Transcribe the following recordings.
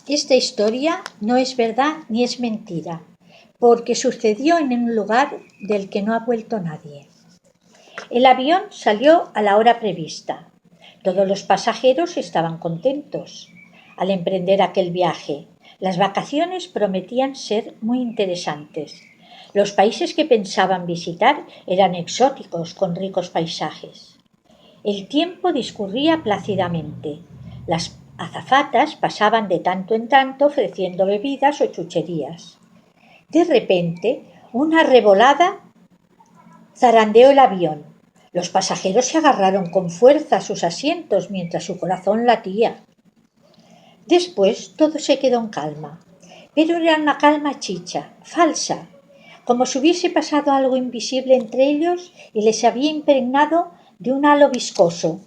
Esta historia no es verdad ni es mentira, porque sucedió en un lugar del que no ha vuelto nadie. El avión salió a la hora prevista. Todos los pasajeros estaban contentos al emprender aquel viaje. Las vacaciones prometían ser muy interesantes. Los países que pensaban visitar eran exóticos, con ricos paisajes. El tiempo discurría plácidamente. Las azafatas pasaban de tanto en tanto ofreciendo bebidas o chucherías. De repente, una revolada zarandeó el avión. Los pasajeros se agarraron con fuerza a sus asientos mientras su corazón latía. Después todo se quedó en calma, pero era una calma chicha, falsa, como si hubiese pasado algo invisible entre ellos y les había impregnado de un halo viscoso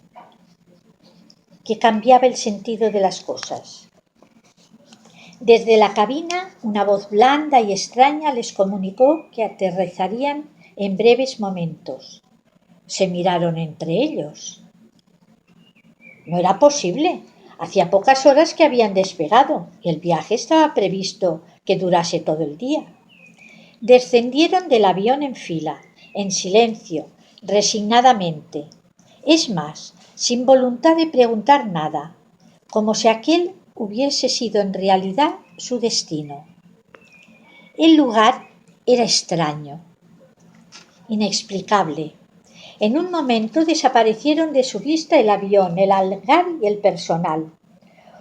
que cambiaba el sentido de las cosas. Desde la cabina, una voz blanda y extraña les comunicó que aterrizarían en breves momentos. Se miraron entre ellos. No era posible. Hacía pocas horas que habían despegado y el viaje estaba previsto que durase todo el día. Descendieron del avión en fila, en silencio, resignadamente. Es más, sin voluntad de preguntar nada, como si aquel hubiese sido en realidad su destino. El lugar era extraño, inexplicable. En un momento desaparecieron de su vista el avión, el hangar y el personal.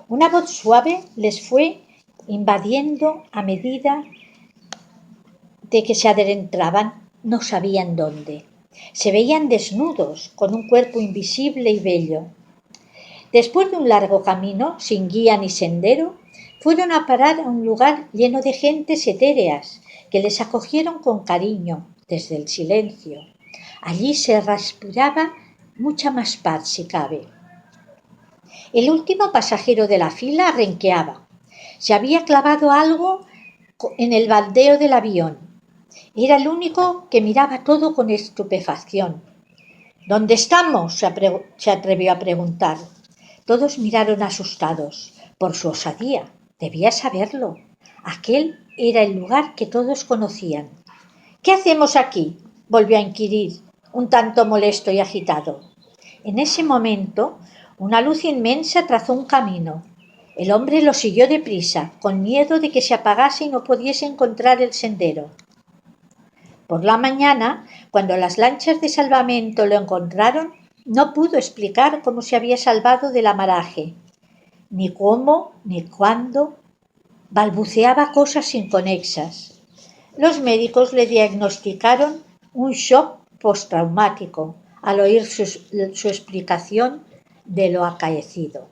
Una voz suave les fue invadiendo a medida de que se adentraban, no sabían dónde. Se veían desnudos, con un cuerpo invisible y bello. Después de un largo camino, sin guía ni sendero, fueron a parar a un lugar lleno de gentes etéreas que les acogieron con cariño desde el silencio. Allí se respiraba mucha más paz, si cabe. El último pasajero de la fila renqueaba. Se había clavado algo en el baldeo del avión. Era el único que miraba todo con estupefacción. ¿Dónde estamos?, se atrevió a preguntar. Todos miraron asustados por su osadía. Debía saberlo. Aquel era el lugar que todos conocían. ¿Qué hacemos aquí?, volvió a inquirir, un tanto molesto y agitado. En ese momento, una luz inmensa trazó un camino. El hombre lo siguió deprisa, con miedo de que se apagase y no pudiese encontrar el sendero. Por la mañana, cuando las lanchas de salvamento lo encontraron, no pudo explicar cómo se había salvado del amaraje, ni cómo, ni cuándo. Balbuceaba cosas inconexas. Los médicos le diagnosticaron un shock postraumático al oír su explicación de lo acaecido.